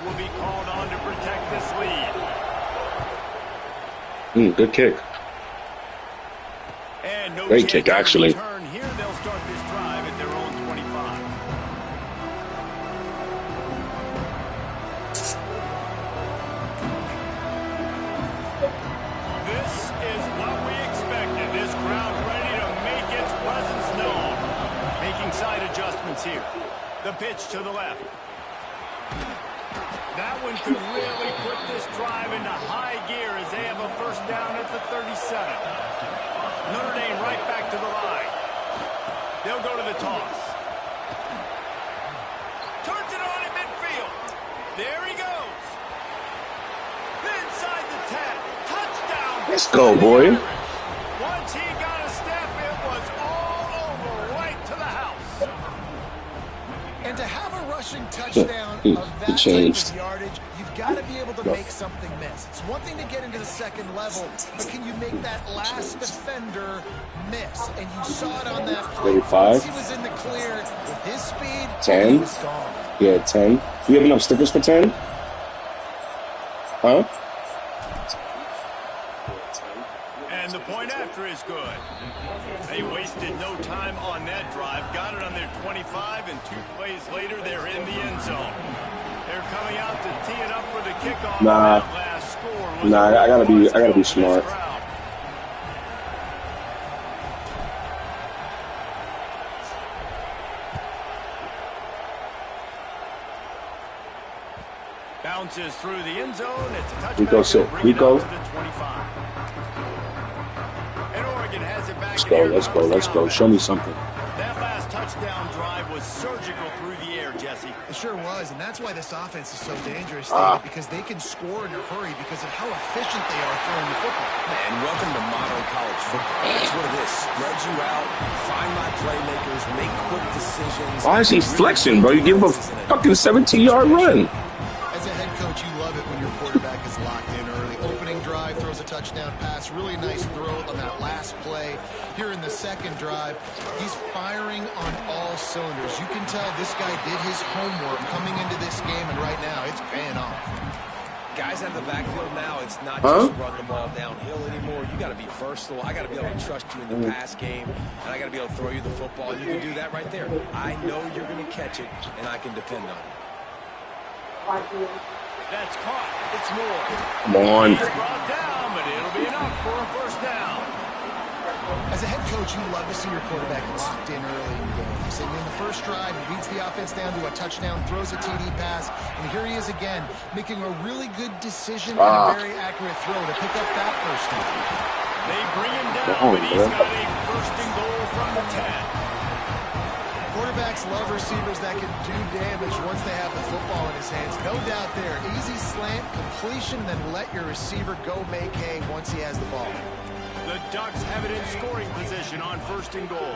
will be called on to protect this lead. Good kick. And no Great kick, actually. Here they'll start this drive at their own 25. This is what we expected. This crowd ready to make its presence known. Making side adjustments here. The pitch to the left. That one could really put this drive into high gear as they have a first down at the 37. Notre Dame right back to the line. They'll go to the toss. Turns it on in midfield. There he goes. Inside the 10. Touchdown. Let's go, boy. Once he got a step, it was all over right to the house. And to have a rushing touchdown of that type of yardage, you've got to be able to make something miss. It's one thing to get into the second level, but can you make that last defender miss? And you saw it on that play. 35. Once he was in the clear with his speed, 10. he was gone. Yeah, 10. Do we have enough stickers for 10? Huh? And the point after is good. They wasted no time on that drive. Got it on their 25, and 2 plays later, they're in the end zone. They're coming out to tee it up for the kickoff. Nah. That last score was I gotta be smart. Bounces through the end zone. It's a touchback. Rico, so Rico. Let's go. Show me something. That last touchdown drive was surgical through the air, Jesse. It sure was, and that's why this offense is so dangerous, David, because they can score in a hurry because of how efficient they are throwing the football. And welcome to modern college football. That's what it is. Spread you out, find my playmakers, make quick decisions. Why is he flexing, bro? You give him a fucking 17-yard run. As a head coach, you love it when your quarterback is locked in early. Opening drive, throws a touchdown pass. Really nice throw on that last play. Here in the second drive, he's firing on all cylinders. You can tell this guy did his homework coming into this game, and right now it's paying off. Guys out of the backfield now, it's not just run the ball downhill anymore. You got to be versatile. I got to be able to trust you in the pass game, and I got to be able to throw you the football. And you can do that right there. I know you're going to catch it, and I can depend on it. That's caught. It's more. Come on. He's brought down, but it'll be enough for a first down. As a head coach, you love to see your quarterback locked in early in games. And in the first drive, he beats the offense down to a touchdown, throws a TD pass, and here he is again, making a really good decision and a very accurate throw to pick up that first down. They bring him down, but he's got a first and goal from the 10. Quarterbacks love receivers that can do damage once they have the football in his hands. No doubt there. Easy slant, completion, then let your receiver go make hay once he has the ball. The Ducks have it in scoring position on first and goal.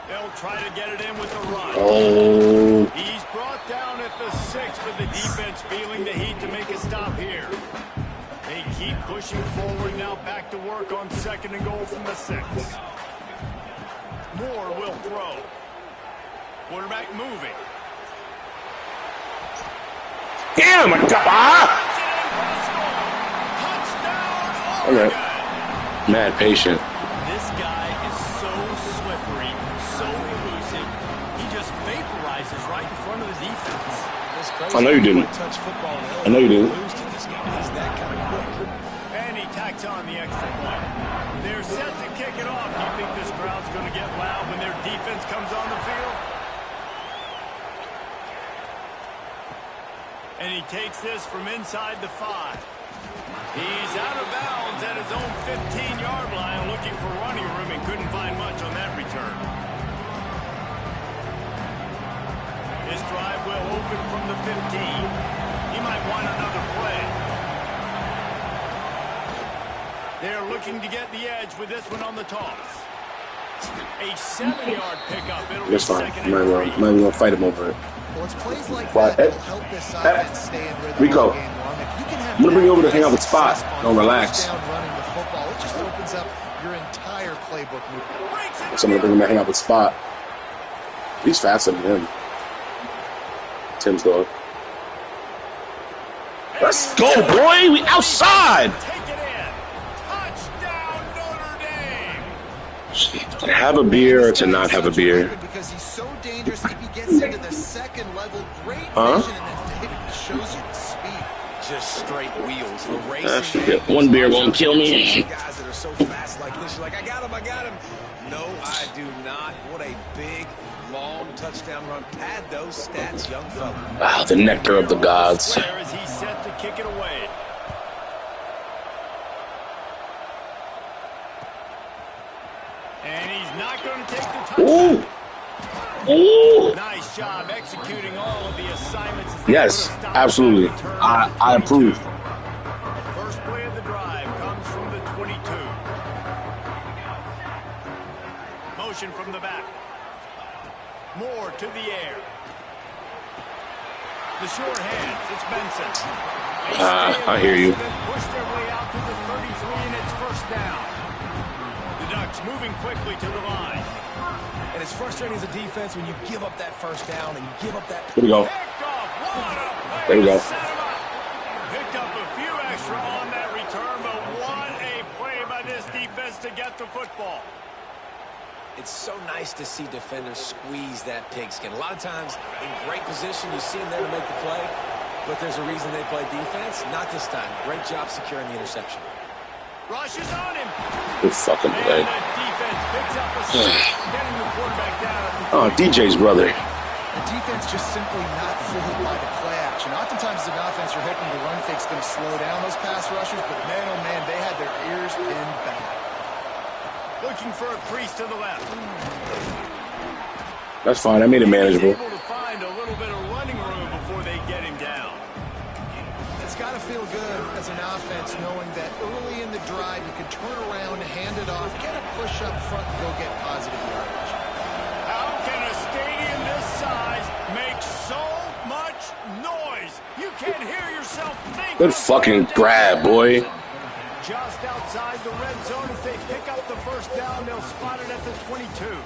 They'll try to get it in with the run. Oh. He's brought down at the 6, but the defense feeling the heat to make a stop here. They keep pushing forward now, back to work on second and goal from the 6. Moore will throw. Quarterback moving. Damn, I got Touchdown, All Oregon. right. Mad patient. This guy is so slippery, so elusive. He just vaporizes right in front of the defense. I know you didn't. I know you didn't. He's that kind of quick. And he tacks on the extra point. They're set to kick it off. Do you think this crowd's going to get loud when their defense comes on the field? And he takes this from inside the 5. He's out of bounds at his own 15-yard line, looking for running room and couldn't find much on that return. This drive will open from the 15. He might want another play. They're looking to get the edge with this one on the toss. A 7-yard pickup. It'll be That's fine. second I'm and 3. not going to fight him over it. Well, it's plays like that that'll help this offense stay in rhythm Rico, all game long. If you can have I'm going to bring you over to hang out with Spot. Don't relax. down running the football, it just opens up your entire playbook movement. So I'm going to bring him to hang out with Spot. He's faster than him. Tim's dog. Let's go, boy. We outside. Take it in. Touchdown, Notre Dame. To have a beer or to not have a beer? Because he's so dangerous. If he gets into the second level, great Huh? vision, and then it shows you the speed. Just straight wheels. The racing. One beer won't kill me. Guys that are so fast like this, you're like, I got him. No, I do not. What a big, long touchdown run. Pad those stats, young fella. Wow, the nectar of the gods. Where is he set to kick it away? And he's not going to take the touchdown. Ooh. Nice job executing all of the assignments. Yes, absolutely. I approve. First play of the drive comes from the 22. Motion from the back. Moore to the air. The short hands. It's Benson. I hear you. Push their way out to the 33, and it's first down. The Ducks moving quickly to the line. And it's frustrating as a defense when you give up that first down and you give up that. Here we go. Picked off. What a play. There we go. Set him up. Picked up a few extra on that return, but what a play by this defense to get the football. It's so nice to see defenders squeeze that pigskin. A lot of times in great position, you see them there to make the play, but there's a reason they play defense. Not this time. Great job securing the interception. Rush is on him. Good fucking play. And the defense picks up a sack, getting the quarterback down. Oh, DJ's brother. The defense just simply not fooled by the play action. Oftentimes as an offense, you're hoping the run fake's going to slow down those pass rushers, but man, oh man, they had their ears pinned back. Looking for a crease to the left. That's fine. I made it manageable. He's able to find a little bit of running room before they get him down. It's got to feel good as an offense knowing that early in the drive you can turn around, hand it off, get a push up front, and go get positive yardage. How can a stadium this size make so much noise? You can't hear yourself think. Good fucking grab, boy. Just outside the red zone, if they pick up the first down, they'll spot it at the 22.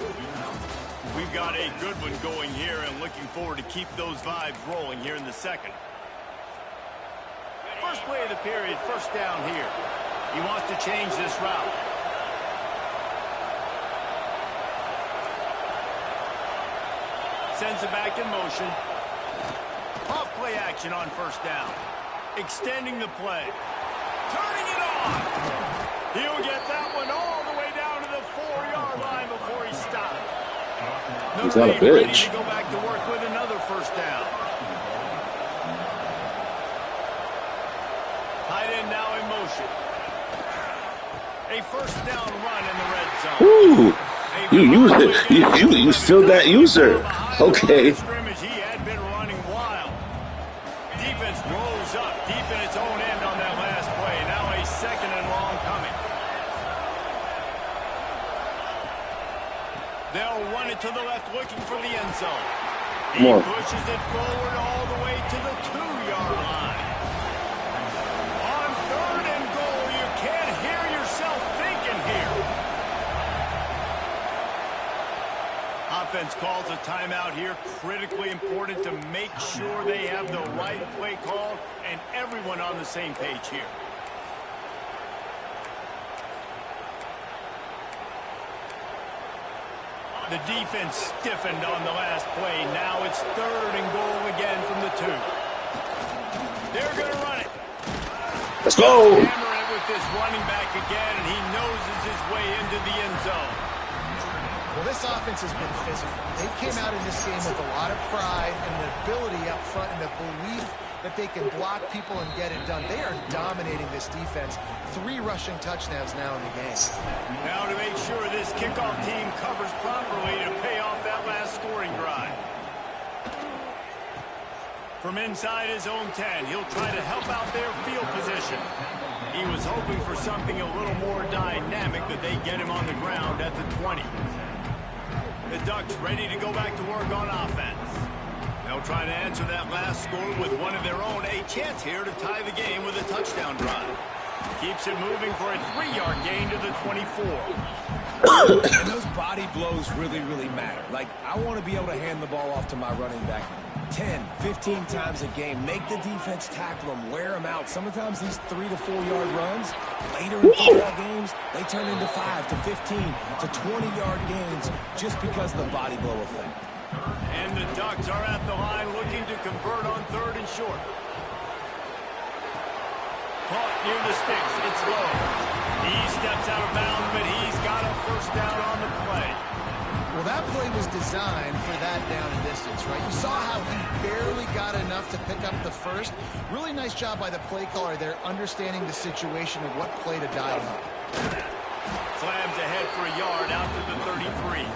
We've got a good one going here and looking forward to keep those vibes rolling here in the second. First play of the period, first down here. He wants to change this route. Sends it back in motion. Off play action on first down. Extending the play. Turning it on. He'll get that one all the way down to the 4-yard line before he stopped. He's not a bitch. Ready to go back to work with another first down. Tight end now in motion. A first down run in the red zone. Ooh, you still that user. Okay. Scrimmage, he had been running wild. Defense rose up deep in its own end on that last play. Now a second and long coming. They'll run it to the left, looking for the end zone. He pushes it forward all the way to the 2-yard line. On third and goal, you can't hear yourself thinking here. Offense calls a timeout here. Critically important to make sure they have the right play call and everyone on the same page here. The defense stiffened on the last play. Now it's third and goal again from the 2. They're going to run it. Let's go. Hammer it with this running back again, and he noses his way into the end zone. Well, this offense has been physical. They came out in this game with a lot of pride and the ability up front and the belief that they can block people and get it done. They are dominating this defense. 3 rushing touchdowns now in the game. Now to make sure this kickoff team covers properly to pay off that last scoring drive. From inside his own 10, he'll try to help out their field position. He was hoping for something a little more dynamic, but they get him on the ground at the 20. The Ducks ready to go back to work on offense. They'll try to answer that last score with one of their own. A chance here to tie the game with a touchdown drive. Keeps it moving for a 3-yard gain to the 24. And those body blows really, really matter. Like, I want to be able to hand the ball off to my running back 10, 15 times a game. Make the defense tackle them, wear them out. Sometimes these 3 to 4 yard runs, later in football games, they turn into 5 to 15 to 20-yard gains just because of the body blow effect. And the Ducks are at the line looking to convert on 3rd and short. Caught near the sticks. It's low. He steps out of bounds, but he's got a first down on the play. Well, that play was designed for that down and distance, right? You saw how he barely got enough to pick up the first. Really nice job by the play caller there, understanding the situation of what play to dial up. Slams ahead for a yard out to the 33.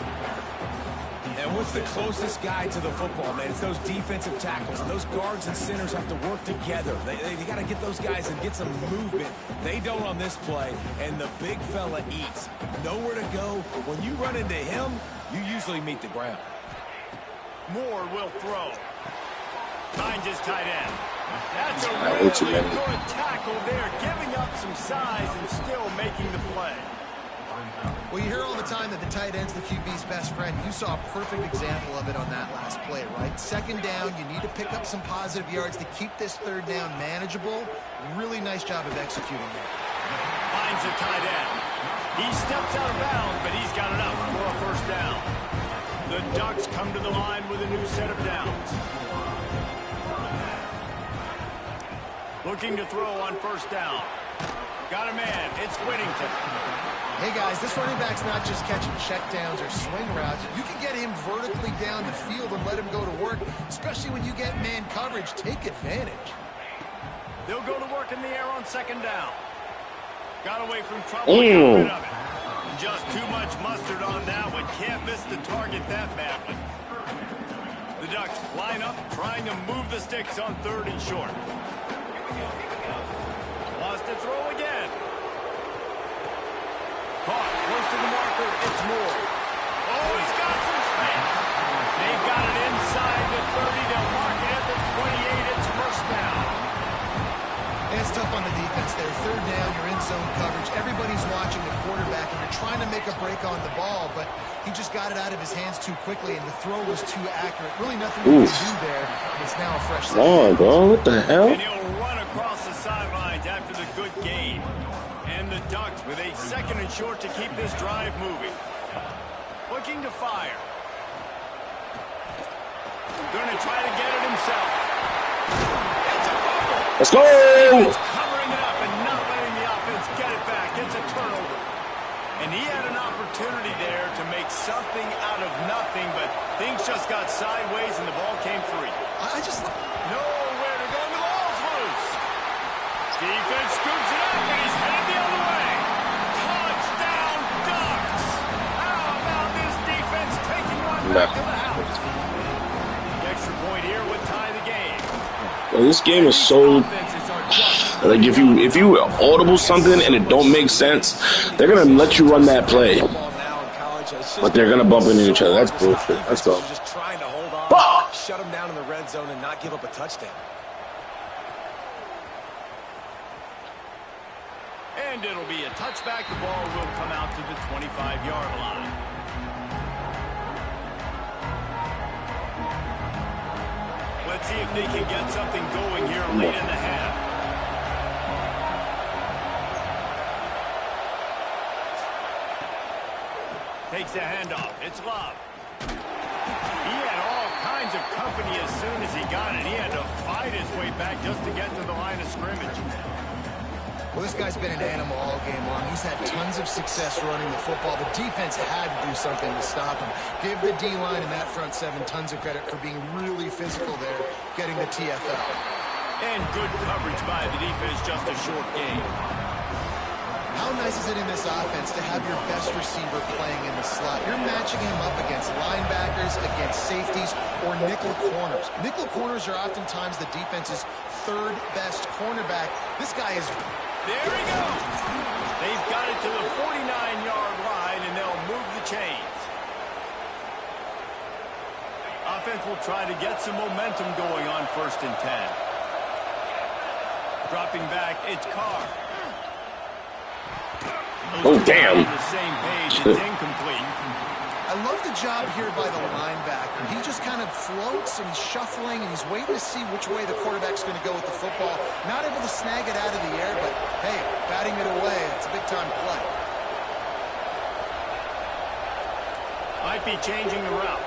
And what's the closest guy to the football, man? It's those defensive tackles. And those guards and centers have to work together. They got to get those guys and get some movement. They don't on this play, and the big fella eats. Nowhere to go. When you run into him, you usually meet the ground. Moore will throw. Finds his tight end. That's a really good tackle there, giving up some size and still making the play. Well, you hear all the time that the tight end's the QB's best friend. You saw a perfect example of it on that last play, right? 2nd down, you need to pick up some positive yards to keep this 3rd down manageable. Really nice job of executing there. Finds a tight end. He steps out of bounds, but he's got enough for a first down. The Ducks come to the line with a new set of downs. Looking to throw on 1st down. Got a man. It's Whittington. Hey, guys, this running back's not just catching checkdowns or swing routes. You can get him vertically down the field and let him go to work, especially when you get man coverage. Take advantage. They'll go to work in the air on 2nd down. Got away from trouble. Got rid of it. Just too much mustard on that one. Can't miss the target that badly. The Ducks line up, trying to move the sticks on 3rd and short. Lost to throw again. Caught, close to the marker, it's Moore. Oh, he's got some space. They've got it inside the 30. They'll mark it at the 28. It's first down. And it's tough on the defense there. 3rd down, you're in zone coverage. Everybody's watching the quarterback, and you're trying to make a break on the ball, but he just got it out of his hands too quickly, and the throw was too accurate. Really nothing you can do there. It's now a fresh set. Oh, bro, what the hell? And he'll run across the sidelines after the good game. And the Ducks with a 2nd and short to keep this drive moving. Looking to fire. Going to try to get it himself. It's a fumble. Let's go! He's covering it up and not letting the offense get it back. It's a turnover. And he had an opportunity there to make something out of nothing, but things just got sideways and the ball came free. Nowhere to go, and the ball's loose. Defense scoops it up, and he's headed the other way. Touchdown, Ducks! How about this defense taking one back to the house? The extra point here would tie the game. Well, this game is so like if you audible something and it don't make sense, they're gonna let you run that play, but they're gonna bump into each other. That's bullshit. Let's go. Just trying to hold on, shut them down in the red zone, and not give up a touchdown. And it'll be a touchback. The ball will come out to the 25-yard line. Let's see if they can get something going here late in the half. Takes the handoff. It's Love. He had all kinds of company as soon as he got it. He had to fight his way back just to get to the line of scrimmage. Well, this guy's been an animal all game long. He's had tons of success running the football. The defense had to do something to stop him. Give the D-line and that front 7 tons of credit for being really physical there, getting the TFL. And good coverage by the defense, just a short game. How nice is it in this offense to have your best receiver playing in the slot? You're matching him up against linebackers, against safeties, or nickel corners. Nickel corners are oftentimes the defense's 3rd best cornerback. This guy is... There he goes. They've got it to the 49-yard line, and they'll move the chains. Offense will try to get some momentum going on 1st and 10. Dropping back, it's Carr. Oh, damn. On the same page, it's incomplete. I love the job here by the linebacker. He just kind of floats and he's shuffling and he's waiting to see which way the quarterback's going to go with the football. Not able to snag it out of the air, but hey, batting it away, it's a big-time play. Might be changing the route.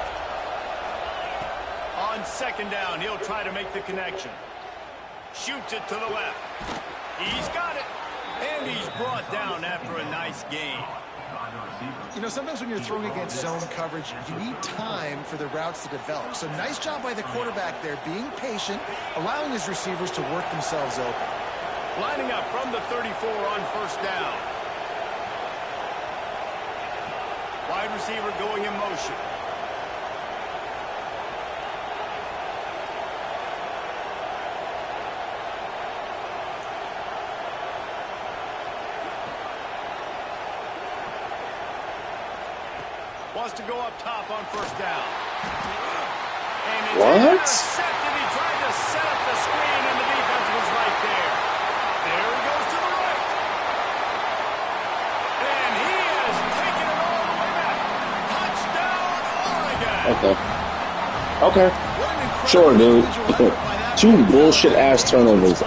On second down, he'll try to make the connection. Shoots it to the left. He's got it. And he's brought down after a nice gain. You know, sometimes when you're throwing against zone coverage, you need time for the routes to develop. So nice job by the quarterback there, being patient, allowing his receivers to work themselves open. Lining up from the 34 on first down. Wide receiver going in motion. Wants to go up top on first down. And it's intercepted. He tried to set up the screen, and the defense was right there. There he goes to the right. And he has taken it all the way back. Touchdown, Oregon. Okay. Sure, dude. 2 bullshit-ass turnovers.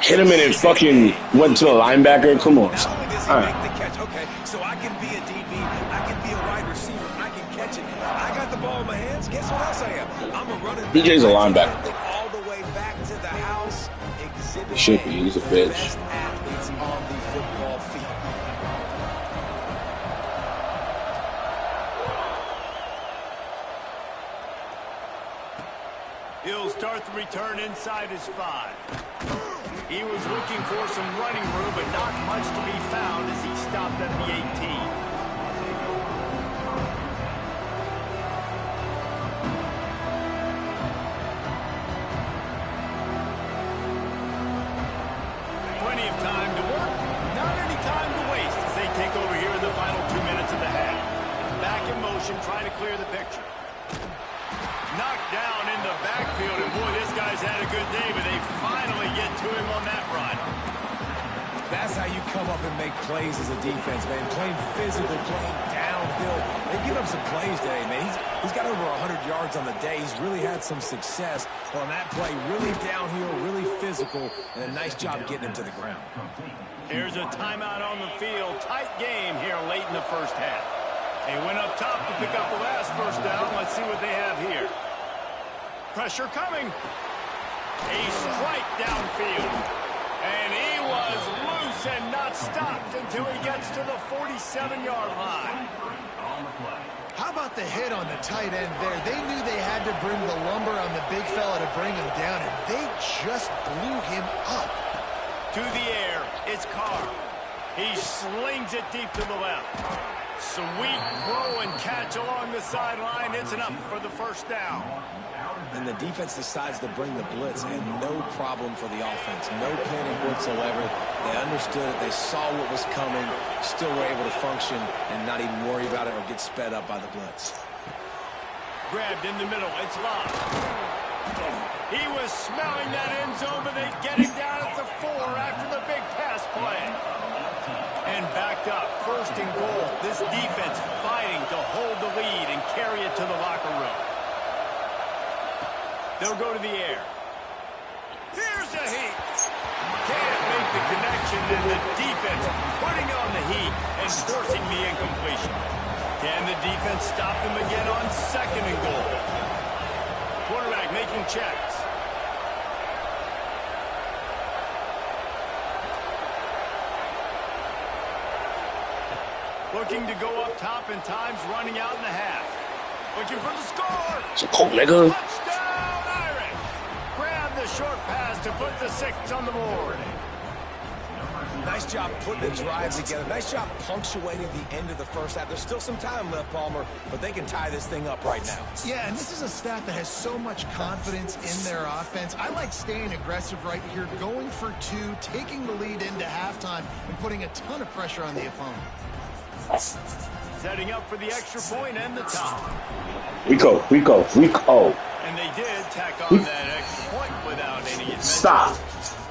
Hit him and it fucking went to the linebacker. Come on. All right. Okay, so I can be a DB, I can be a wide receiver, I can catch it. I got the ball in my hands. Guess what else I am? I'm a running back. DJ's a linebacker. All the way back to the house. Exhibit Should be. He's a bitch. Best athletes on the football field. He'll start the return inside his 5. He was looking for some running room, but not much to be found as he stopped at the 18. Plenty of time to work, not any time to waste as they take over here in the final 2 minutes of the half. Back in motion, trying to clear the picture. Knocked down in the backfield, and boy, this guy's had a good day, but they finally get to him on that run. That's how you come up and make plays as a defense, man. Playing physical, playing downhill. They've given him some plays today, man. He's got over 100 yards on the day. He's really had some success on that play. Really downhill, really physical, and a nice job getting him to the ground. Here's a timeout on the field. Tight game here late in the first half. They went up top to pick up the last first down. Let's see what they have here. Pressure coming. A strike downfield. And he was loose and not stopped until he gets to the 47-yard line. How about the hit on the tight end there? They knew they had to bring the lumber on the big fella to bring him down, and they just blew him up. To the air, it's Carr. He slings it deep to the left. Sweet throw and catch along the sideline. It's enough for the first down. And the defense decides to bring the blitz, and no problem for the offense. No panic whatsoever. They understood it. They saw what was coming, still were able to function and not even worry about it or get sped up by the blitz. Grabbed in the middle. It's locked. He was smelling that end zone, but they get him down at the 4 after the big pass play. And backed up, first and goal. This defense fighting to hold the lead and carry it to the locker room. They'll go to the air. Here's the heat. Can't make the connection, and the defense putting on the heat and forcing the incompletion. Can the defense stop them again on second and goal? Quarterback making checks. Looking to go up top, and time's running out in the half. Looking for the score. It's a cold nigga. Touchdown, Irish. Grab the short pass to put the 6 on the board. Nice job putting the drive together. Nice job punctuating the end of the first half. There's still some time left, Palmer, but they can tie this thing up right now. Yeah, and this is a staff that has so much confidence in their offense. I like staying aggressive right here, going for 2, taking the lead into halftime, and putting a ton of pressure on the opponent. Setting up for the extra point and the top. Rico. And they did tack on that extra point without any advantage. Stop.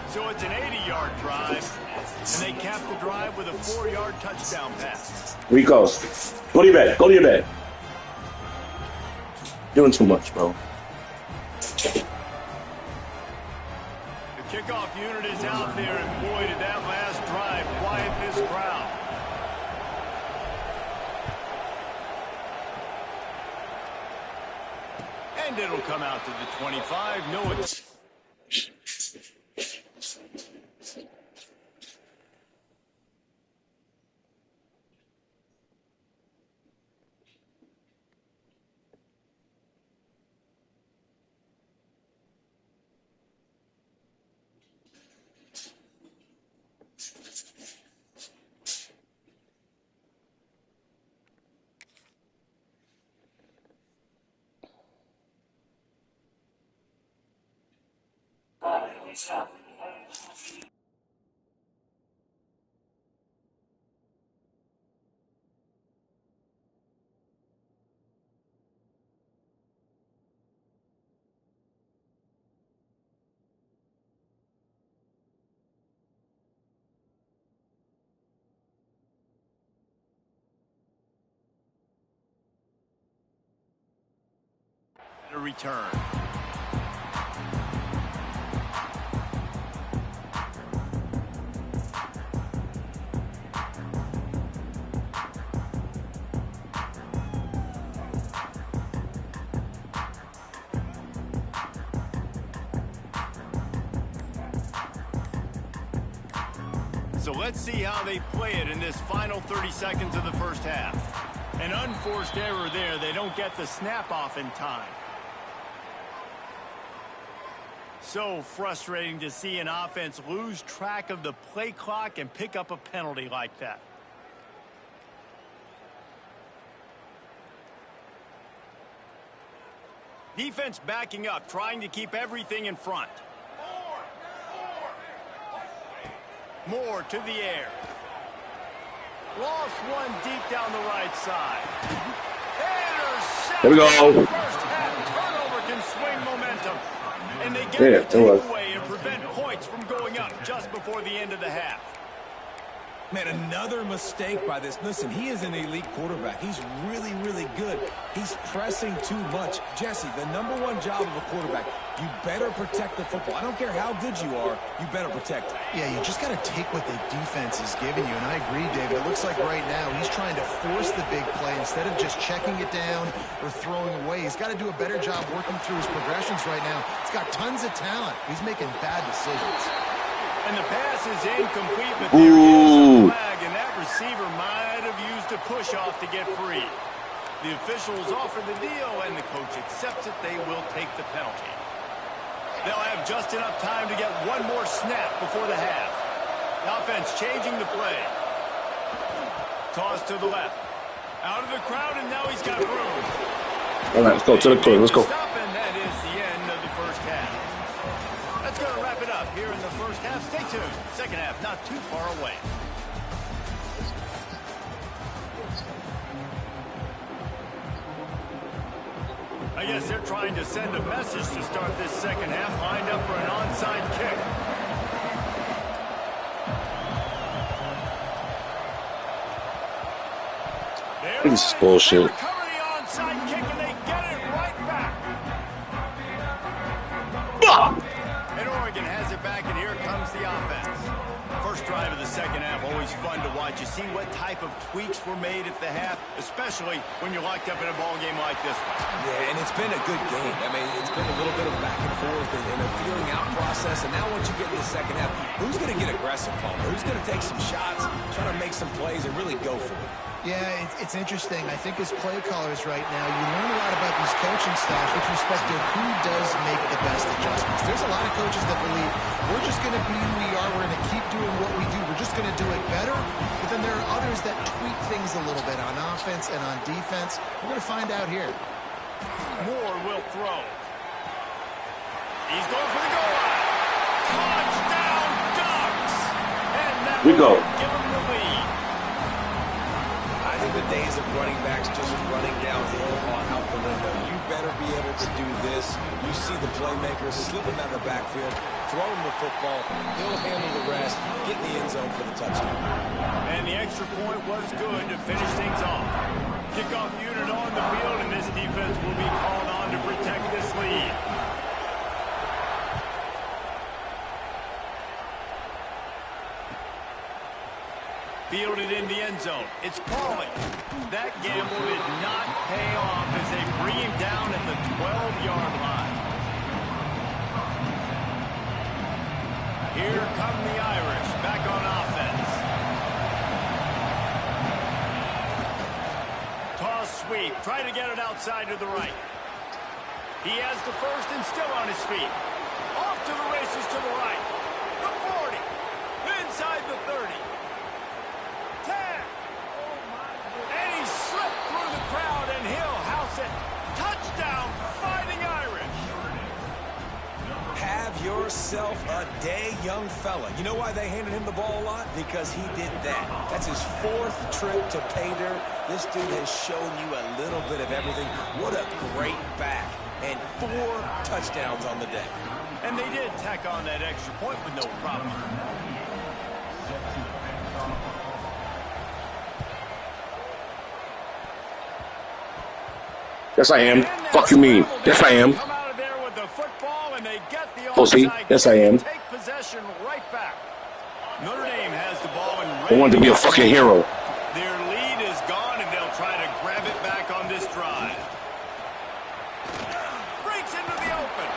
So it's an 80-yard drive. touchdown pass. Rico, go to your bed. Go to your bed. Doing too much, bro. The kickoff unit is out there, and boy, did that last drive quiet this crowd. And it'll come out to the 25. No, it's... A return. So let's see how they play it in this final 30 seconds of the first half. An unforced error there. They don't get the snap off in time. So frustrating to see an offense lose track of the play clock and pick up a penalty like that. Defense backing up, trying to keep everything in front. Moore to the air. Lost one deep down the right side. There we go. First half turnover can swing momentum. And they get the takeaway and prevent points from going up just before the end of the half. Man, another mistake by this. Listen, he is an elite quarterback. He's really, really good. He's pressing too much. Jesse, the #1 job of a quarterback, you better protect the football. I don't care how good you are, you better protect it. Yeah, you just got to take what the defense is giving you. And I agree, David. It looks like right now he's trying to force the big play instead of just checking it down or throwing away. He's got to do a better job working through his progressions right now. He's got tons of talent. He's making bad decisions. And the pass is incomplete, but there is a flag, and that receiver might have used a push-off to get free. The officials offer the deal, and the coach accepts it. They will take the penalty. They'll have just enough time to get one more snap before the half. The offense changing the play. Toss to the left. Out of the crowd, and now he's got room. All right, let's go to the court. Let's go. And that is the end of the first half. That's going to wrap it up here in the first half. Stay tuned. Second half not too far away. I guess they're trying to send a message to start this second half. Lined up for an onside kick. This is bullshit. They recover the onside kick and they get it right back. And Oregon has it back, and here comes the offense. First drive of the second half, always fun to watch. You see what type of tweaks were made at the half, especially when you're locked up in a ball game like this one. Yeah, and it's been a good game. I mean, it's been a little bit of back and forth and a feeling out process. And now once you get in the second half, who's going to get aggressive, Palmer? Who's going to take some shots, try to make some plays, and really go for it? Yeah, it's interesting. I think as play callers right now, you learn a lot about these coaching staffs with respect to who does make the best adjustments. There's a lot of coaches that believe we're just going to be who we are. We're going to keep doing what we do. We're just going to do it better. But then there are others that tweak things a little bit on offense and on defense. We're going to find out here. Moore will throw. He's going for the goal line. Touchdown, Ducks! And that We go. give him the lead. I think the days of running backs just running downhill are out the window. You better be able to do this. You see the playmakers slipping out of the backfield, throw him the football. He'll handle the rest, get in the end zone for the touchdown. And the extra point was good to finish things off. Kickoff unit on the field, and this defense will be called on to protect this lead. Fielded in the end zone. It's Pauly. That gamble did not pay off as they bring him down at the 12-yard line. Here come the Irish back on offense. Toss sweep. Try to get it outside to the right. He has the first and still on his feet. Off to the races to the right. The 40. Inside the 30. 10. And he slipped through the crowd, and he'll house it. Touchdown, Fighting Irish. Have yourself a day, young fella. You know why they handed him the ball a lot? Because he did that. That's his 4th trip to pay dirt. This dude has shown you a little bit of everything. What a great back. And 4 touchdowns on the day. And they did tack on that extra point with no problem. Yes, I am. Fuck you mean. Yes, I am. Come out of there with the football, and they get the Pussy. Yes, I am. Take possession right back. Notre Dame has the ball and I want to be a fucking hero. Their lead is gone, and they'll try to grab it back on this drive. Breaks into the open.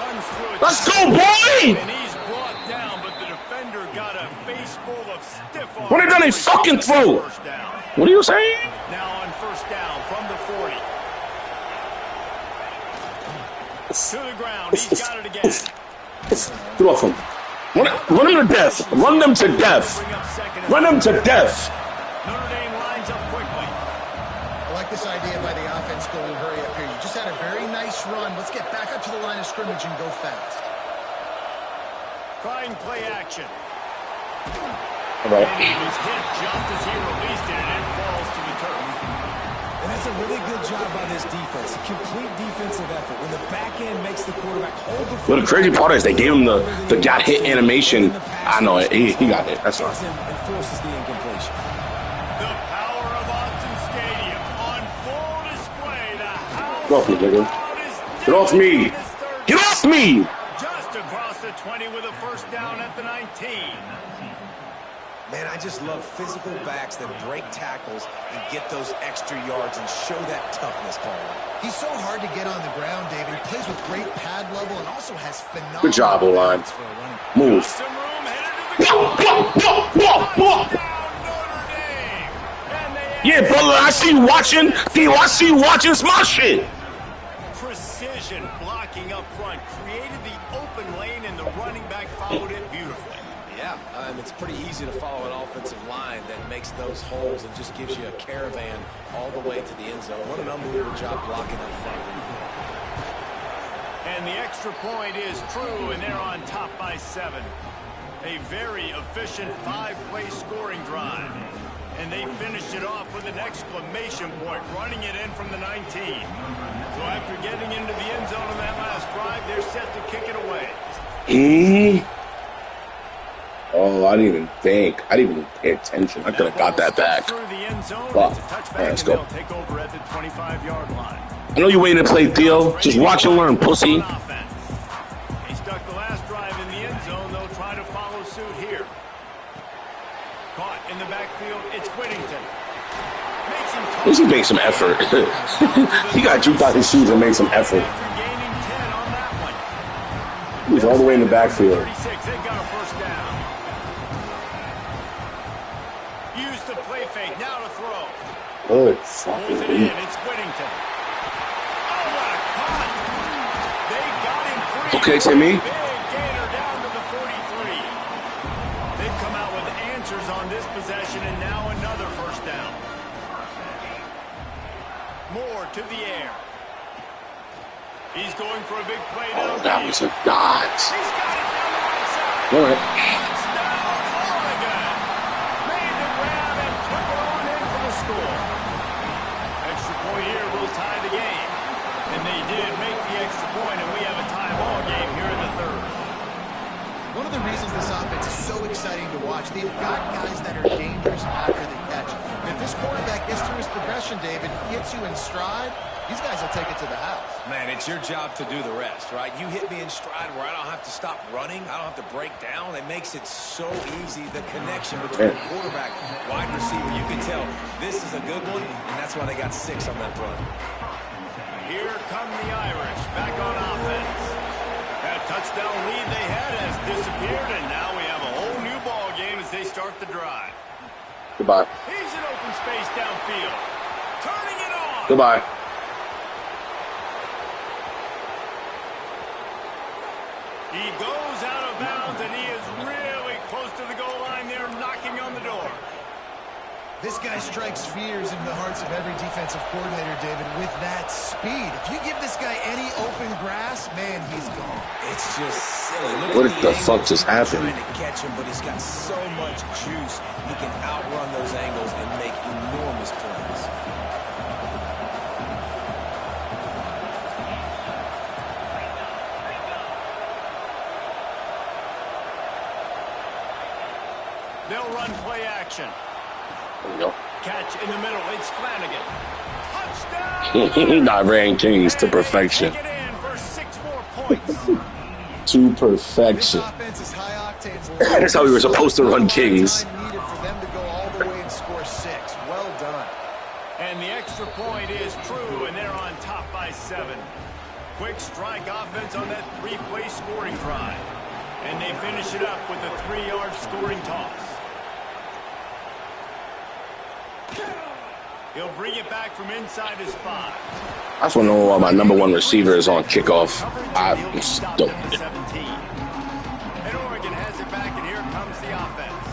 Runs through it. Let's go, boy! And he's brought down, but the defender got a face full of stiff arms. What are they gonna fucking throw? What are you saying? Now on first down from the 40. To the ground. He's got it again. Get off him. Run them to death. Run them to death. Run them to death. Notre Dame lines up quickly. I like this idea by the offense going hurry up here. You just had a very nice run. Let's get back up to the line of scrimmage and go fast. Trying play action. All right. And he was hit just as he released it, and it falls to the turf. And that's a really good job by this defense. A complete defensive effort. When the back end makes the quarterback hold the football. Well, the crazy part is they gave him the got hit animation. I know it. He got hit. That's not. And forces the incompletion. The power of Autzen Stadium on full display. The house Get off me, nigga. crowd is Get off me. in this third Get off me. just across the 20 with a first down at the 19. Man, I just love physical backs that break tackles and get those extra yards and show that toughness, Paul. He's so hard to get on the ground, David. He plays with great pad level and also has phenomenal Good job, O-line. balance for a running. Move. Some room headed to the goal. Touchdown, Notre Dame. And they Yeah, brother, I see you watching. I see you watching my shit. precision blocking up front created the open lane, and the running back followed it beautifully. Yeah, it's pretty easy to follow an offensive line that makes those holes and just gives you a caravan all the way to the end zone. What an unbelievable job blocking up front. And the extra point is true, and they're on top by 7. A very efficient 5-play scoring drive. And they finished it off with an exclamation point, running it in from the 19. So after getting into the end zone on that last drive, they're set to kick it away. Oh, I didn't even think. I didn't even pay attention. I could have got that back. Through the end zone, Wow. it's a touchback, All right, let's and go. they'll take over at the 25-yard line. I know you waiting to play, Theo. Just watch and learn, pussy. On offense. He stuck the last drive in the end zone. They'll try to follow suit here. Caught in the backfield. It's Whittington. Makes him At least he made some effort. He got juked out his shoes and made some effort. After gaining 10 on that one. He was all the way in the backfield. 36. They got a first down. Use the play fake. Now to throw. Good Pulls fucking it in. It's Whittington. Oh, what a cut. They got him free. Okay, Timmy. Big gainer down to the 43. They've come out with answers on this possession, and now another first down. Moore to the air. He's going for a big play Oh, downfield. that was a dot. He's got it down the right side. All right. Touchdown, Oregon. Made the grab and took it on in for the score. Extra point here will tie the game. And they did make the extra point, and we have a tie ball game here in the third. One of the reasons this offense is so exciting to watch, they've got guys that are dangerous after they catch. And if this quarterback gets through his progression, David, gets you in stride, these guys will take it to the house. Man, it's your job to do the rest, right? You hit me in stride where I don't have to stop running. I don't have to break down. It makes it so easy, the connection between quarterback, wide receiver. You can tell this is a good one, and that's why they got 6 on that run. Here come the Irish back on offense. That touchdown lead they had has disappeared, and now we have a whole new ball game as they start the drive. Goodbye. He's in open space downfield. Turning it on. Goodbye. He goes out of bounds, and he is really close to the goal line there, knocking on the door. This guy strikes fears in the hearts of every defensive coordinator, David, with that speed. If you give this guy any open grass, man, he's gone. It's just silly. What the fuck just happened? Trying to catch him, but he's got so much juice. He can outrun those angles and make enormous plays. They'll run play action. There we go. Catch in the middle. It's Flanagan. Touchdown! Not ran Kings to perfection. Take it in for 6 more points. To perfection. This offense is high octane. That's how we were supposed to run Kings. Needed for them to go all the way and score 6. Well done. And the extra point is true, and they're on top by 7. Quick strike offense on that 3-play scoring drive. And they finish it up with a 3-yard scoring toss. He'll bring it back from inside his 5. I just want to know why my #1 receiver is on kickoff. I'm stoked. And Oregon has it back, and here comes the offense.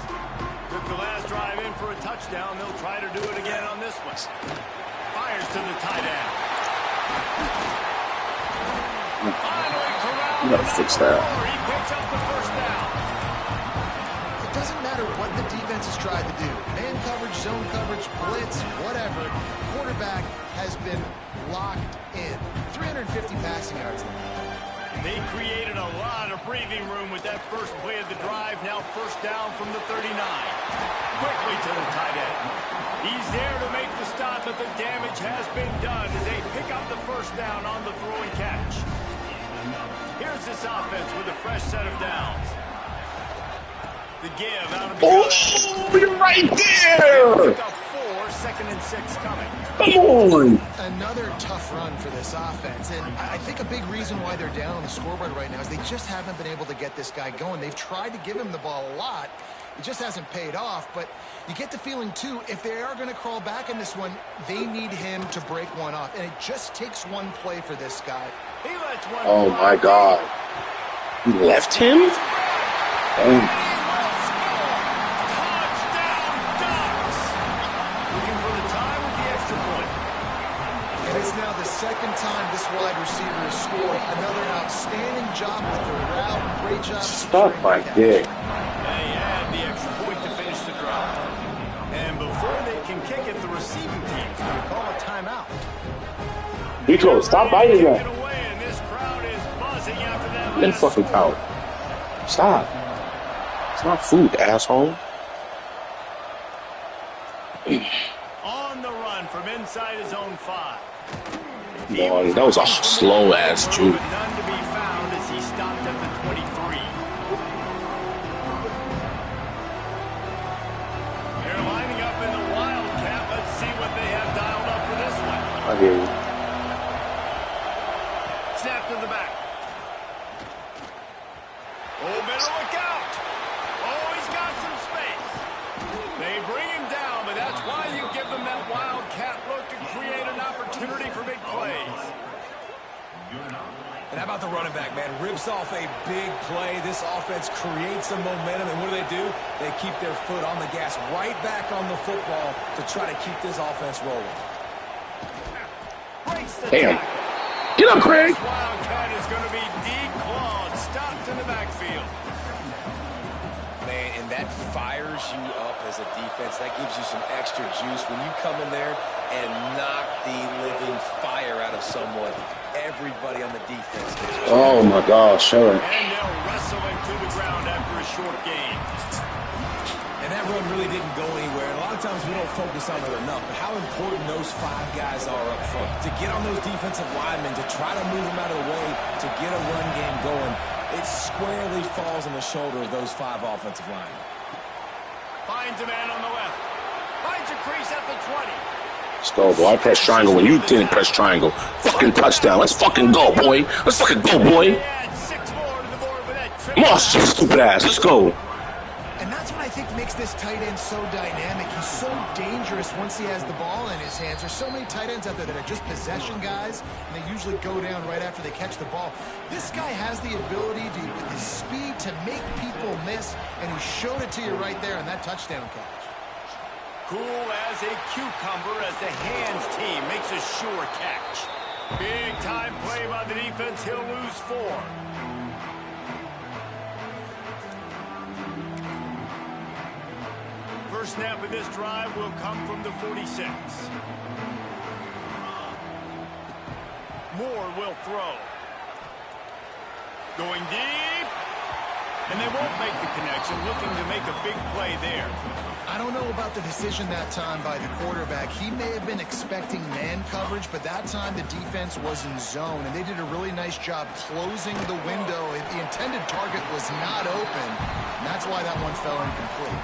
Took the last drive in for a touchdown. They'll try to do it again on this one. Fires to the tight end. Finally corralled. You gotta fix that. He picks up the first down. It doesn't matter what the defense has tried to do. Man coverage, zone coverage, blitz, whatever. Quarterback has been locked in. 350 passing yards. They created a lot of breathing room with that first play of the drive. Now first down from the 39. Quickly to the tight end. He's there to make the stop, but the damage has been done as they pick up the first down on the throw and catch. Here's this offense with a fresh set of downs. The give out of the Oh, you're right there! Pick up 4, 2nd and 6 coming. Come on! Another tough run for this offense, and I think a big reason why they're down on the scoreboard right now is they just haven't been able to get this guy going. They've tried to give him the ball a lot. It just hasn't paid off, but you get the feeling, too, if they are going to crawl back in this one, they need him to break one off, and it just takes one play for this guy. He lets one Oh fly. my God. You left him? Oh. Touchdown, Ducks! Looking for the tie with the extra point. And it's now the second time this wide receiver has scored. Another outstanding job with the route. Great job. Stop my catch. dick. They add the extra point to finish the drive. And before they can kick it, the receiving team's going to call a timeout. Rico, stop biting Get that. away, and this crowd is buzzing after that Then last fucking score. out. Stop. It's not food, asshole. On the run from inside his own 5. Long. That was a slow ass juke. But none to be found as he stopped at the 23. They're lining up in the Wildcat. Let's see what they have dialed up for this one. I hear you. Snap to the back. Oh, better look out. Oh, he's got some space. They bring him down, but that's why you give them that Wildcat look to create an opportunity for big plays. And how about the running back, man? Rips off a big play. This offense creates some momentum, and what do? They keep their foot on the gas, right back on the football to try to keep this offense rolling. Breaks the Damn. tackle. Get up, Craig. This Wildcat is going to be declawed, stopped in the backfield. Man, and that fires you up as a defense. That gives you some extra juice when you come in there and knock the living fire out of someone. everybody on the defense. Oh, my gosh. Sure. And they'll wrestle him to the ground after a short gain. And that run really didn't go anywhere. And a lot of times we don't focus on it enough. But how important those 5 guys are up front. To get on those defensive linemen, to try to move them out of the way, to get a run game going, it squarely falls on the shoulder of those 5 offensive linemen. Finds a man on the left. Finds a crease at the 20. Let's go, boy. I press triangle when you didn't press triangle. Fucking touchdown. Let's fucking go, boy. Let's fucking go, boy. Add 6 more to the board with that trip. Moss, you stupid ass. Let's go. And that's what I think makes this tight end so dynamic. He's so dangerous once he has the ball in his hands. There's so many tight ends out there that are just possession guys, and they usually go down right after they catch the ball. This guy has the ability to, with his speed, to make people miss, and he showed it to you right there in that touchdown catch. Cool as a cucumber as the hands team makes a sure catch. Big time play by the defense. He'll lose 4. First snap of this drive will come from the 46. Moore will throw. Going deep. And they won't make the connection, looking to make a big play there. I don't know about the decision that time by the quarterback. He may have been expecting man coverage, but that time the defense was in zone, and they did a really nice job closing the window. The intended target was not open, and that's why that one fell incomplete.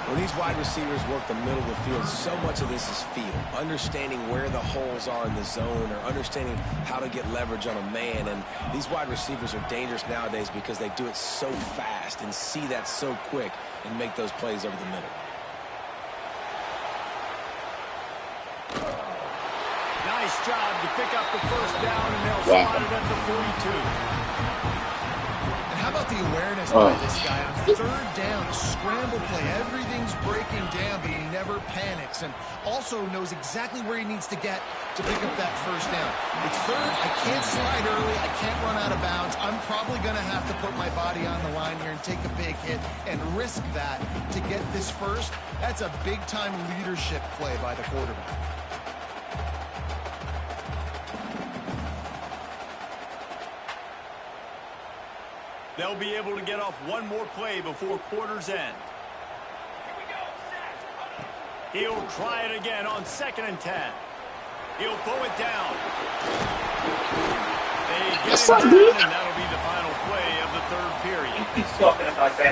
When these wide receivers work the middle of the field, so much of this is feel. Understanding where the holes are in the zone or understanding how to get leverage on a man. And these wide receivers are dangerous nowadays because they do it so fast and see that so quick and make those plays over the middle. Nice job to pick up the first down, and they'll spot it at the 42. How about the awareness by this guy? On 3rd down, a scramble play. Everything's breaking down, but he never panics and also knows exactly where he needs to get to pick up that first down. It's 3rd. I can't slide early. I can't run out of bounds. I'm probably going to have to put my body on the line here and take a big hit and risk that to get this first. That's a big-time leadership play by the quarterback. They'll be able to get off one more play before quarter's end. He'll try it again on 2nd and 10. He'll pull it down. They get it down, and that'll be the final play of the 3rd period.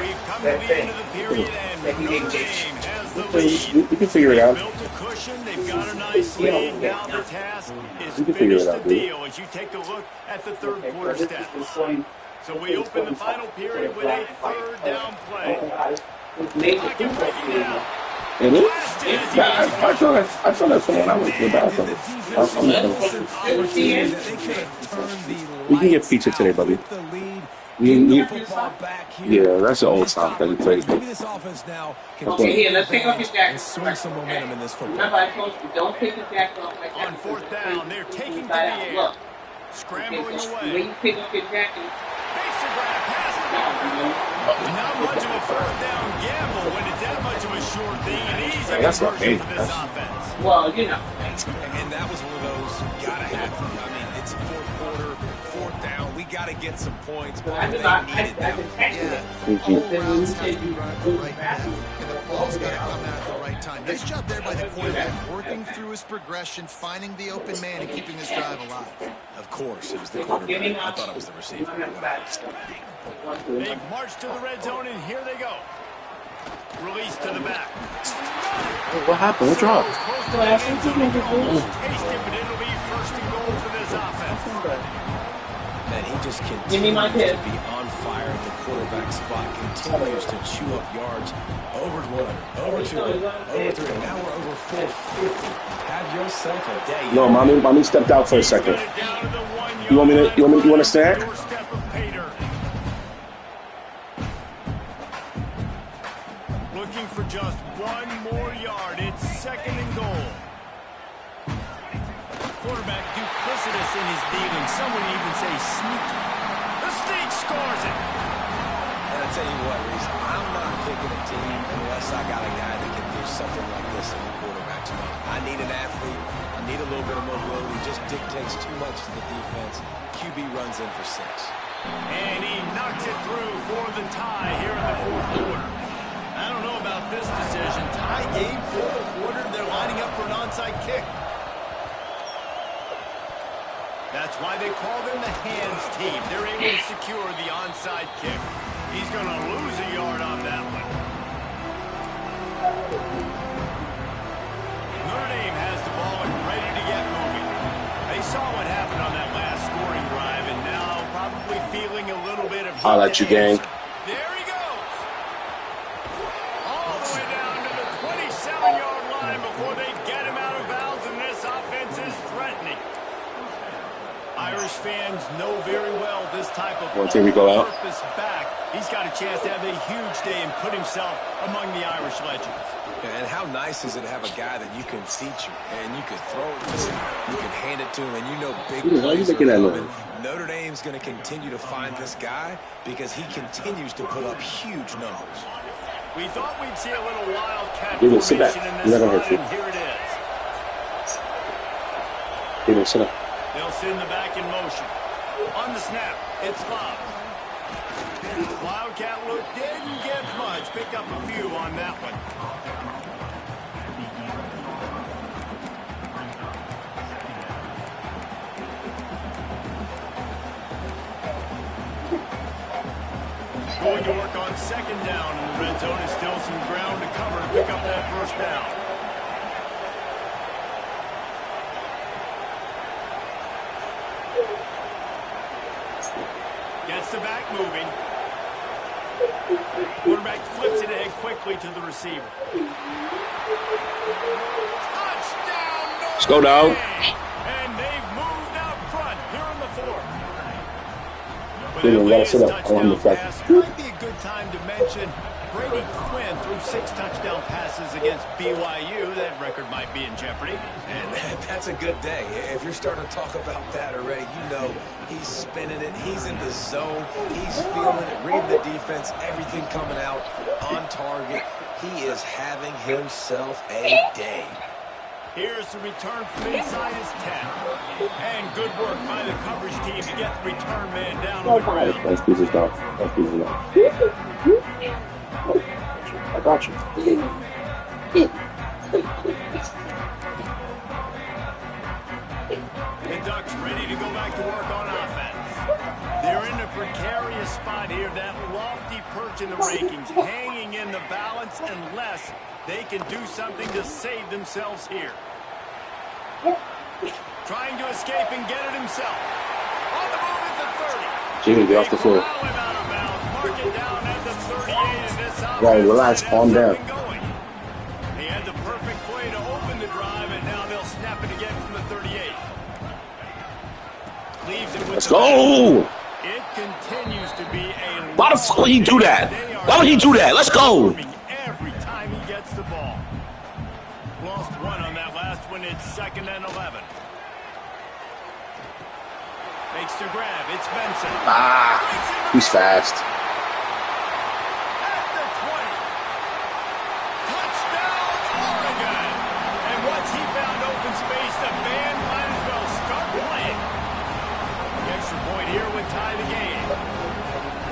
We've come to the end of the period, and Notre Dame has the lead. We can figure it out. Built a cushion. They've got a nice lead. Now the task is finish the deal as you take a look at the 3rd quarter stats. So we open the final period with a 3rd down play. Pocket breaking down. It is? I saw that someone I went to the bathroom. We can get pizza today, buddy. Yeah, that's the old time that we played. Maybe this offense now can let's take off your jacket. and swing some momentum in this football. Remember, I told you, don't take your jacket off like that. On 4th down, they're taking to the air. Scrambling When away. you pick up your jacket, Makes a grab, pass the ball. Not much of a 4th down gamble when it's that much of a sure thing. An easy conversion for this offense. well, you know. And that was one of those gotta happen. I mean, it's 4th quarter, 4th down. We gotta get some points. But they needed them. Routes have to be run at the right now, and the ball's got to come out at the right time. Nice job there by the quarterback, working through his progression, finding the open man, and keeping this drive alive. Of course, it was the quarterback. I thought it was the receiver. They march to the red zone, and here they go. Release to the back. What happened? What dropped? Close to the end zone. Almost taste it, but it'll be 1st and goal for this offense. Man, he just continues to be on fire at the quarterback spot. Continues to chew up yards. Over 100, over 200, over 300. Now we're over 450. Have yourself a day. No, mommy stepped out for a second. You want to stand? Looking for just one more yard. It's 2nd and goal. Quarterback duplicitous in his dealing. Some would even say sneaky. The sneak scores it. And I tell you what, Reese, I'm not picking a team unless I got a guy that can do something like this in the quarterback to me. I need an athlete. I need a little bit of mobility. Just dictates too much to the defense. QB runs in for 6. And he knocks it through for the tie here in the fourth quarter. I don't know about this decision. Tie game, fourth quarter. They're lining up for an onside kick. That's why they call them the hands team. They're able to secure the onside kick. He's going to lose a yard on that one. Notre Dame has the ball and ready to get moving. They saw what happened on that last scoring drive, and now probably feeling a little bit of... I'll let you, gang. There he goes. All the way down to the 27-yard line before they get him out of bounds, and this offense is threatening. Irish fans know very well this type of all-purpose back. He's got a chance to have a huge day and put himself among the Irish legends. And how nice is it to have a guy that you can feature and you can throw it to him, you can hand it to him, and you know big plays are coming. Notre Dame's going to continue to find this guy because he continues to put up huge numbers. We thought we'd see a little wildcat formation in this run, and here it is. Sit up. They'll send the back in motion. On the snap, it's Love. Wildcat look didn't get much. Picked up a few on that one. Going to work on second down in the red zone. Is still some ground to cover to pick up that first down. Gets the back moving. Quarterback flips it ahead quickly to the receiver. Touchdown! Let's go, dog. And they've moved out front here in the fourth. You gotta sit up. I want the Pass might be a good time to mention Brady Quinn threw 6 touchdown passes against BYU. That record might be in jeopardy. And that's a good day. If you're starting to talk about that already, you know he's spinning it. He's in the zone. He's feeling it, reading the defense, everything coming out on target. He is having himself a day. Here's the return from inside his 10. And good work by the coverage team to get the return man down on the ground. Nice piece of stuff. Nice piece of stuff. I got you. The Ducks ready to go back to work on offense. They're in a precarious spot here. That lofty perch in the rankings, hanging in the balance unless they can do something to save themselves here. Trying to escape and get it himself. On the move at the 30. Jimmy, get off the floor. Mark it down at the 38, and this Right, relax, calm down. He had the perfect play to open the drive, and now they'll snap it again from the 38. Leaves it with Let's go! It continues to be a... Why the fuck would he do that? Why would he do that? Let's go! Every time he gets the ball. Lost one on that last one. It's 2nd and 11. Makes the grab. It's Benson. He's fast. At the 20. Touchdown, Oregon. And once he found open space, the band might as well start playing. The extra point here would tie the game.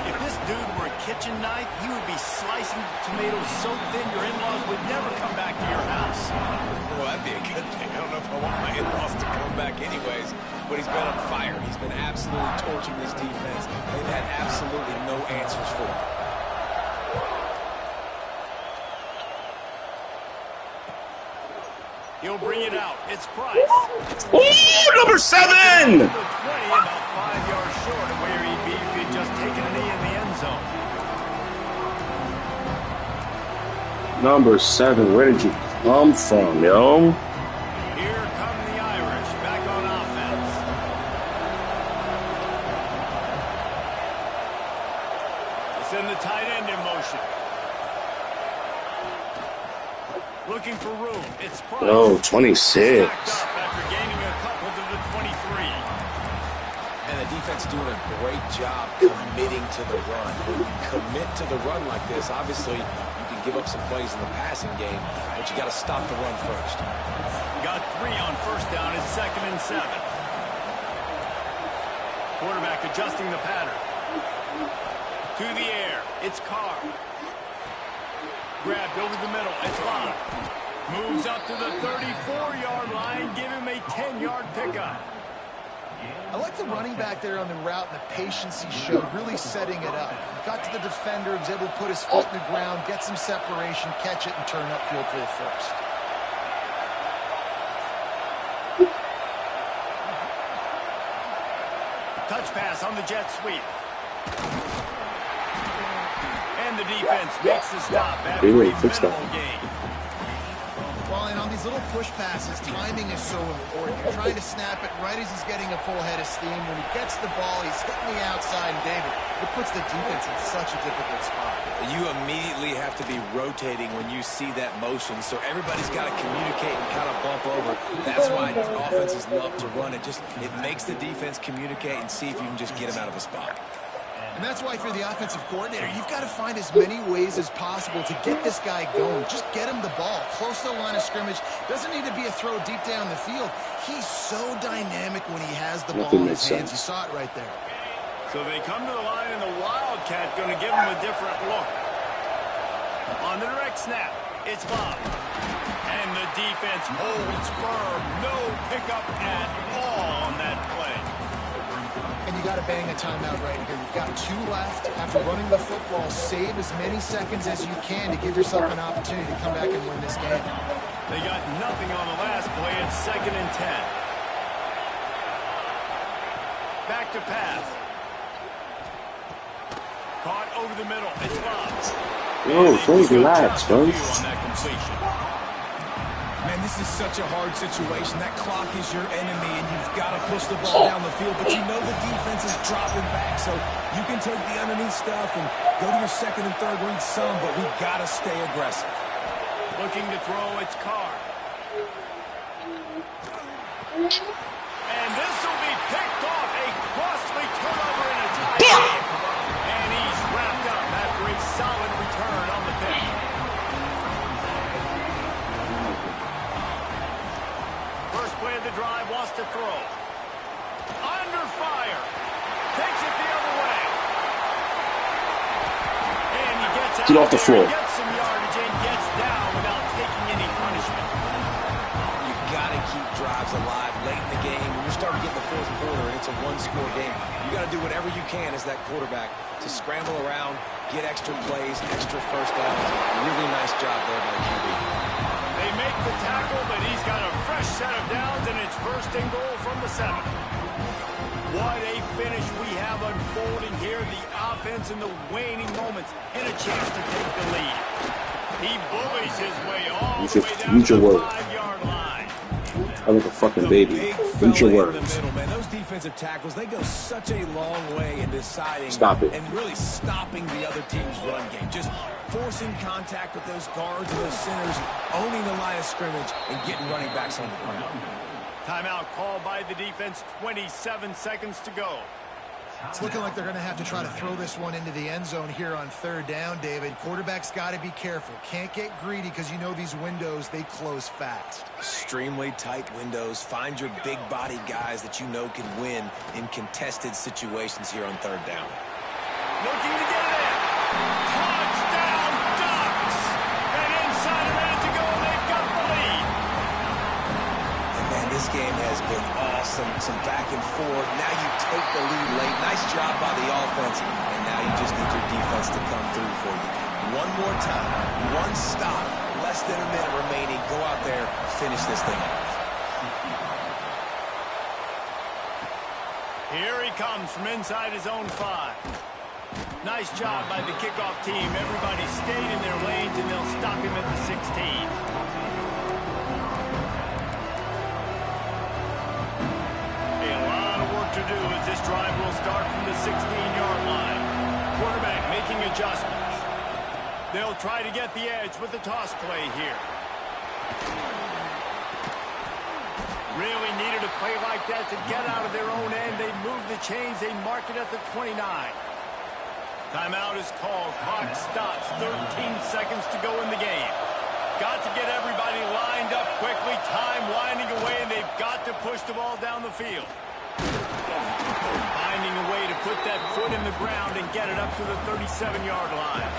If this dude were a kitchen knife, he would be slicing tomatoes so thin your in-laws would never come back to your house. Well, that'd be a good thing. I don't know if I want my in-laws to come back anyways, but he's been on fire. He's been absolutely torching this defense. They've had absolutely no answers for him. He'll bring it out. It's Price. Ooh, number 7! Number 20, about 5 yards short of where he'd be if he'd just taken a knee in the end zone. Number 7, where did you come from, yo? Here come the Irish back on offense. They send the tight end in motion. Looking for room. It's Price. Oh, 26. Stacked up after gaining a couple to the 23. And the defense doing a great job committing to the run. When you commit to the run like this, obviously you can give up some plays in the passing game, but you got to stop the run first. Got 3 on first down. It's 2nd and 7. Quarterback adjusting the pattern. To the air. It's Carr. Grabbed over the middle. It's Lott. Moves up to the 34-yard line. Give him a 10-yard pickup. I like the running back there on the route and the patience he showed, really setting it up. Got to the defender, was able to put his foot in the ground, get some separation, catch it, and turn upfield for the first. Touch pass on the jet sweep. And the defense makes the stop after a minimal gain. Well, and on these little push passes, timing is so important. You're trying to snap it right as he's getting a full head of steam. When he gets the ball, he's hitting the outside, and David, it puts the defense in such a difficult spot. You immediately have to be rotating when you see that motion, so everybody's got to communicate and kind of bump over. That's why offenses love to run it. It makes the defense communicate and see if you can just get him out of a spot. And that's why, if you're the offensive coordinator, you've got to find as many ways as possible to get this guy going. Just get him the ball. Close to the line of scrimmage. Doesn't need to be a throw deep down the field. He's so dynamic when he has the ball in his hands. You saw it right there. So they come to the line, and the Wildcat going to give him a different look. On the direct snap, it's Bob. And the defense holds firm. No pickup at all on that play. And you got to bang a timeout right here. You've got 2 left. After running the football, save as many seconds as you can to give yourself an opportunity to come back and win this game. They got nothing on the last play. It's 2nd and 10. Back to pass. Caught over the middle. It's Lott. Yo, don't relax, bro. On that completion. Man, this is such a hard situation. That clock is your enemy, and you've got to push the ball down the field. But you know the defense is dropping back, so you can take the underneath stuff and go to your 2nd and 3rd read some, but we've got to stay aggressive. Looking to throw, it's Carr. And this will be picked off. A costly turnover in a tie game. And he's wrapped up after a solid return on the pick. First play of the drive, wants to throw. Under fire. Takes it the other way. And he gets out. Get off the floor. Gets some yardage and gets down without taking any punishment. You got to keep drives alive late in the game. When you're starting to get in the 4th quarter and it's a 1-score game, you got to do whatever you can as that quarterback to scramble around, get extra plays, extra first downs. Really nice job there by QB. They make the tackle, but he's got a fresh set of downs, and it's 1st and goal from the 7. What a finish we have unfolding here. The offense in the waning moments and a chance to take the lead. He bullies his way all the way down to the 5-yard line. I look a fucking baby. Eat your words. Those defensive tackles, they go such a long way in deciding and really stopping the other team's run game. Just forcing contact with those guards and those centers, owning the line of scrimmage, and getting running backs on the ground. Timeout called by the defense, 27 seconds to go. It's looking like they're going to have to try to throw this one into the end zone here on 3rd down, David. Quarterback's got to be careful. Can't get greedy because you know these windows, they close fast. Extremely tight windows. Find your big body guys that you know can win in contested situations here on 3rd down. Looking to get it in. Touchdown, Ducks! And inside a minute to go, they've got the lead. And man, this game has been awesome. Some back and forth. Now you take the lead late. Nice job by the offense. And now you just need your defense to come through for you. One more time. One stop. Less than a minute remaining. Go out there. Finish this thing off. Here he comes from inside his own 5. Nice job by the kickoff team. Everybody stayed in their lanes, and they'll stop him at the 16. A lot of work to do as this drive will start from the 16-yard line. Quarterback making adjustments. They'll try to get the edge with the toss play here. Really needed a play like that to get out of their own end. They moved the chains. They mark it at the 29. Timeout is called. Clock stops. 13 seconds to go in the game. Got to get everybody lined up quickly. Time winding away, and they've got to push the ball down the field. Finding a way to put that foot in the ground and get it up to the 37-yard line.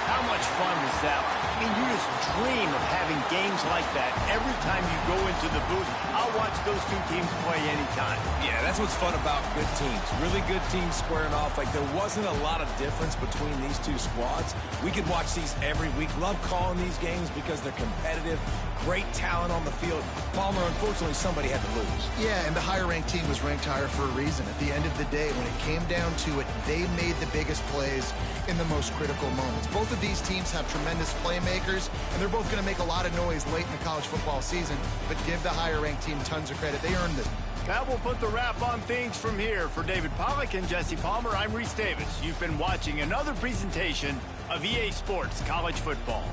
How much fun was that? I mean, you just dream of having games like that every time you go into the booth. I'll watch those two teams play anytime. Yeah, that's what's fun about good teams. Really good teams squaring off. Like, there wasn't a lot of difference between these two squads. We could watch these every week. Love calling these games because they're competitive. Great talent on the field. Palmer, unfortunately, somebody had to lose. Yeah, and the higher-ranked team was ranked higher for a reason. At the end of the day, when it came down to it, they made the biggest plays in the most critical moments. Both of these teams have tremendous playmakers, and they're both going to make a lot of noise late in the college football season, but give the higher-ranked team tons of credit. They earned it. That will put the wrap on things from here. For David Pollack and Jesse Palmer, I'm Reese Davis. You've been watching another presentation of EA Sports College Football.